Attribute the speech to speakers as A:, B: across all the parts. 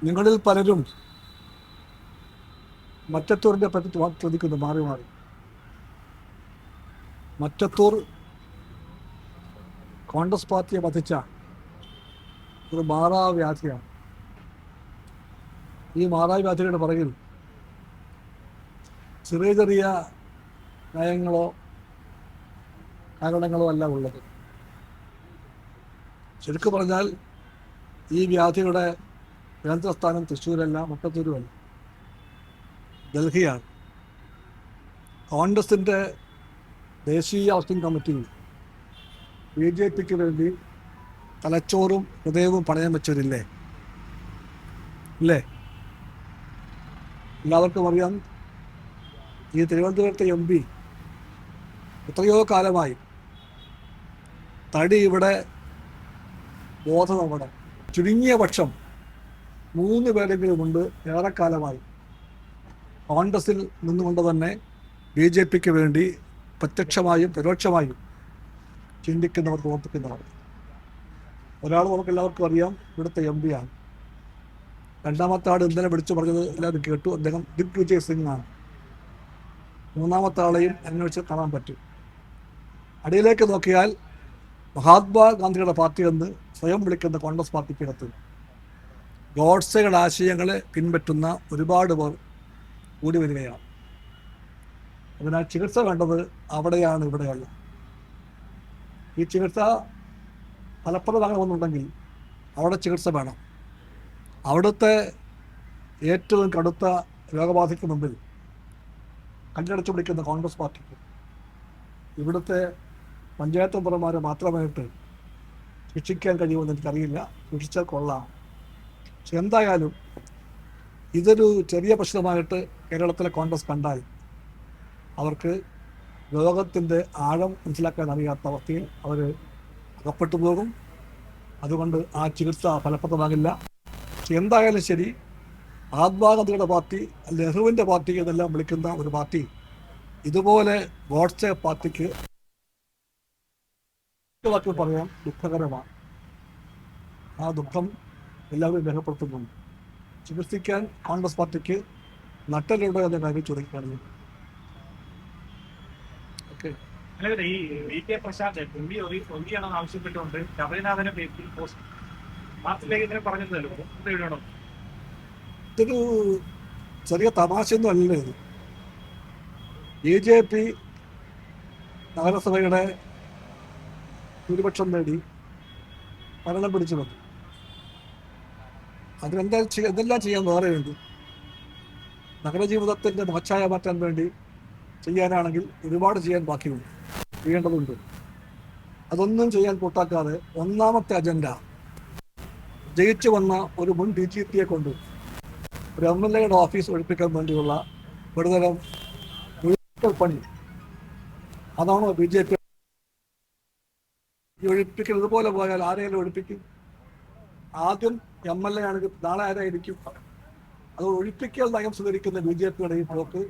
A: നിങ്ങളിൽ പലരും മറ്റത്തൂരിനെ പറ്റി ചോദിക്കുന്നു മാറി മാറി. മറ്റത്തൂർ കോൺഗ്രസ് പാർട്ടിയെ വധിച്ച ഒരു മാറാവ്യാധിയാണ്. ഈ മാറാവ്യാധിയുടെ പുറകിൽ ചെറിയ ചെറിയ നയങ്ങളോ കാരണങ്ങളോ അല്ല ഉള്ളത്. ശരിക്കും പറഞ്ഞാൽ ഈ വ്യാധിയുടെ കേന്ദ്രസ്ഥാനം തൃശ്ശൂരല്ല, മട്ടത്തൂരുമല്ല, ഡൽഹിയാണ്. കോൺഗ്രസിൻ്റെ ദേശീയ വർക്കിംഗ് കമ്മിറ്റി BJPക്ക് വേണ്ടി തലച്ചോറും ഹൃദയവും പണയം വെച്ചവരില്ലേ? ഇല്ലേ? എല്ലാവർക്കും അറിയാം, ഈ തിരുവനന്തപുരത്തെ MP എത്രയോ കാലമായി തടി ഇവിടെ, ബോധം അവിടെ, ചുരുങ്ങിയ പക്ഷം 3 പേരെങ്കിലുമുണ്ട് ഏറെക്കാലമായി കോൺഗ്രസിൽ നിന്നുകൊണ്ട് തന്നെ BJPക്ക് വേണ്ടി പ്രത്യക്ഷമായും പരോക്ഷമായും ചിന്തിക്കുന്നവർ, പ്രവർത്തിക്കുന്നവർ. ഒരാൾ നമുക്കെല്ലാവർക്കും അറിയാം, ഇവിടുത്തെ MP ആണ്. രണ്ടാമത്തെ ആൾ ഇന്നലെ വിളിച്ചു പറഞ്ഞത് എല്ലാവരും കേട്ടു, അദ്ദേഹം ദിഗ്വിജയ് സിംഗ് ആണ്. മൂന്നാമത്തെ ആളെയും അന്വേഷിച്ച് കാണാൻ പറ്റും. അടിയിലേക്ക് നോക്കിയാൽ മഹാത്മാഗാന്ധിയുടെ പാർട്ടി എന്ന് സ്വയം വിളിക്കുന്ന കോൺഗ്രസ് പാർട്ടിക്കകത്ത് ഗോഡ്സെയുടെ ആശയങ്ങളെ പിൻപറ്റുന്ന ഒരുപാട് പേർ കൂടി വരികയാണ്. അതിനാൽ ചികിത്സ വേണ്ടത് അവിടെയാണ്, ഇവിടെയല്ല. ഈ ചികിത്സ ഫലപ്രദമാകണമെന്നുണ്ടെങ്കിൽ അവിടെ ചികിത്സ വേണം. അവിടുത്തെ ഏറ്റവും കടുത്ത രോഗബാധയ്ക്ക് മുമ്പിൽ കണ്ണടച്ചു പിടിക്കുന്ന കോൺഗ്രസ് പാർട്ടിക്ക് ഇവിടുത്തെ പഞ്ചായത്ത് മെമ്പർമാരെ മാത്രമായിട്ട് ശിക്ഷിക്കാൻ കഴിയുമെന്ന് എനിക്കറിയില്ല. ശിക്ഷിച്ചാൽ കൊള്ളാം. പക്ഷെ എന്തായാലും ഇതൊരു ചെറിയ പ്രശ്നമായിട്ട് കേരളത്തിലെ കോൺഗ്രസ് കണ്ടാൽ അവർക്ക് രോഗത്തിൻ്റെ ആഴം മനസ്സിലാക്കാൻ അറിയാത്ത അവസ്ഥയിൽ അവർ അകപ്പെട്ടു പോകും. അതുകൊണ്ട് ആ ചികിത്സ ഫലപ്രദമാകില്ല. പക്ഷെ എന്തായാലും ശരി, മഹാത്മാഗാന്ധിയുടെ പാർട്ടി, നെഹ്റുവിൻ്റെ പാർട്ടി എന്നെല്ലാം വിളിക്കുന്ന ഒരു പാർട്ടി ഇതുപോലെ ഗോഡ്സെ പാർട്ടിക്ക് വാക്കിൽ പറയാൻ ദുഃഖകരമാണ്. ആ ദുഃഖം എല്ലാവരും രേഖപ്പെടുത്തുന്നുണ്ട്. ചികിത്സിക്കാൻ കോൺഗ്രസ് പാർട്ടിക്ക് നട്ടലുണ്ടോ എന്ന കാര്യം ചോദിക്കുകയാണെങ്കിൽ
B: ഈ VK പ്രശാന്ത് ഒന്നിയാണെന്ന് ആവശ്യപ്പെട്ടുകൊണ്ട് ശബരിനാഥനെ മാർച്ചിലേക്ക് പറഞ്ഞതല്ലോ,
A: ഇതൊരു ചെറിയ തമാശയൊന്നും അല്ലല്ലോ ഇത്. BJP നഗരസഭയുടെ ഭൂരിപക്ഷം നേടി ഭരണം പിടിച്ചു വന്നു. എന്തെല്ലാം ചെയ്യാൻ വേറെയുണ്ട്. നഗരജീവിതത്തിൻ്റെ മുഖച്ഛായ മാറ്റാൻ വേണ്ടി ചെയ്യാനാണെങ്കിൽ ഒരുപാട് ചെയ്യാൻ ബാക്കിയുണ്ട്, ചെയ്യേണ്ടതുണ്ട്. അതൊന്നും ചെയ്യാൻ കൂട്ടാക്കാതെ ഒന്നാമത്തെ അജണ്ട ജയിച്ചു വന്ന ഒരു മുൻ DGPയെ കൊണ്ട് ഒരു MLAയുടെ ഓഫീസ് ഒഴിപ്പിക്കാൻ വേണ്ടിയുള്ള ഒരുതരം പണി. അതാണോ BJP? ഈ ഒഴിപ്പിക്കൽ ഇതുപോലെ പോയാൽ ആരെയും ഒഴിപ്പിക്കും? ആദ്യം MLA ആണെങ്കിൽ നാളെ ആരായിരിക്കും? അത് ഒഴിപ്പിക്കൽ നയം സ്വീകരിക്കുന്ന BJPയുടെ ഈ പോക്ക്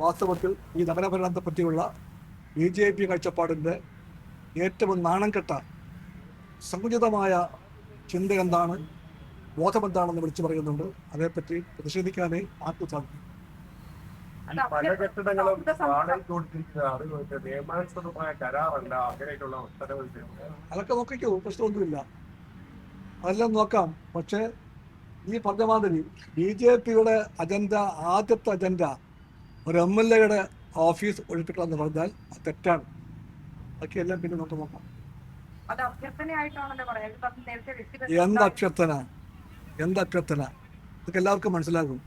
A: വാസ്തവത്തിൽ ഈ നഗരഭരണത്തെ പറ്റിയുള്ള BJP കാഴ്ചപ്പാടിൻ്റെ ഏറ്റവും നാണം കെട്ട സങ്കുചിതമായ ചിന്ത എന്താണ്, ബോധമെന്താണെന്ന് വിളിച്ചു പറയുന്നുണ്ട്. അതേപ്പറ്റി പ്രതിഷേധിക്കാനേ ആർക്കും സാധിക്കും.
C: പല കെട്ടിടങ്ങളും നിയമാനുസൃതമായ കരാറല്ല, അങ്ങനെയൊക്കെയുള്ള ഉത്തരവ്.
A: അതൊക്കെ നോക്കിക്കോ, പ്രശ്നമൊന്നുമില്ല, അതെല്ലാം നോക്കാം. പക്ഷേ ഈ പറഞ്ഞ മാതിരി BJPയുടെ അജണ്ട, ആദ്യത്തെ അജണ്ട ഒരു MLAയുടെ ഓഫീസ് ഒഴിപ്പിക്കണം എന്ന് പറഞ്ഞാൽ അത് തെറ്റാണ്. അതൊക്കെ എല്ലാം പിന്നെ നമുക്ക് നോക്കാം. എന്തഭ്യർത്ഥന ഇതൊക്കെ എല്ലാവർക്കും മനസ്സിലാകും.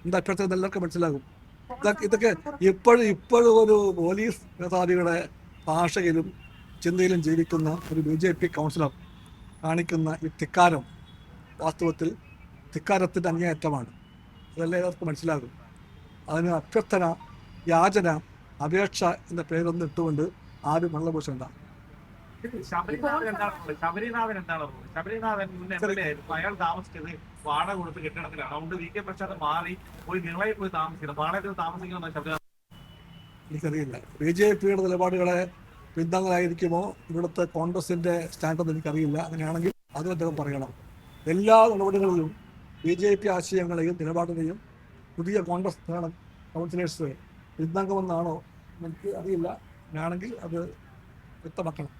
A: എന്തഭ്യർത്ഥന എല്ലാവർക്കും മനസ്സിലാകും. ഇതൊക്കെ ഇപ്പോഴും ഒരു പോലീസ് മേധാവിയുടെ ഭാഷയിലും ചിന്തയിലും ജീവിക്കുന്ന ഒരു BJP കൗൺസിലർ കാണിക്കുന്ന ഈ ധിക്കാരം വാസ്തവത്തിൽ ധിക്കാരത്തിൻ്റെ അങ്ങേയറ്റമാണ്. അതെല്ലാം എല്ലാവർക്കും മനസ്സിലാകും. അതിന് അഭ്യർത്ഥന, യാചന, അപേക്ഷ എന്ന പേരൊന്നും ഇട്ടുകൊണ്ട് ആരും വെള്ളപൂശണ്ട.
B: ശബരിനാഥൻ അയാൾ താമസിച്ചത് വാടക കൊടുത്ത് കെട്ടിടത്തിലാണ്. അതുകൊണ്ട് VK പ്രശാന്ത് മാറി പോയി നിളയിൽ പോയി താമസിക്കണം. വാടകത്തിൽ താമസിക്കണം.
A: എനിക്കറിയില്ല. BJPയുടെ നിലപാടുകളെ പിന്താങ്ങലായിരിക്കുമോ ഇവിടുത്തെ കോൺഗ്രസിൻ്റെ സ്റ്റാൻഡെന്ന് എനിക്കറിയില്ല. അങ്ങനെയാണെങ്കിൽ അതും അദ്ദേഹം പറയണം. എല്ലാ നടപടികളിലും BJP ആശയങ്ങളെയും നിലപാടിനെയും പുതിയ കോൺഗ്രസ് കൗൺസിലേഴ്സ് പിന്താങ്ങുമെന്നാണോ എനിക്ക് അറിയില്ല. അങ്ങനെയാണെങ്കിൽ അത് വ്യക്തമാക്കണം.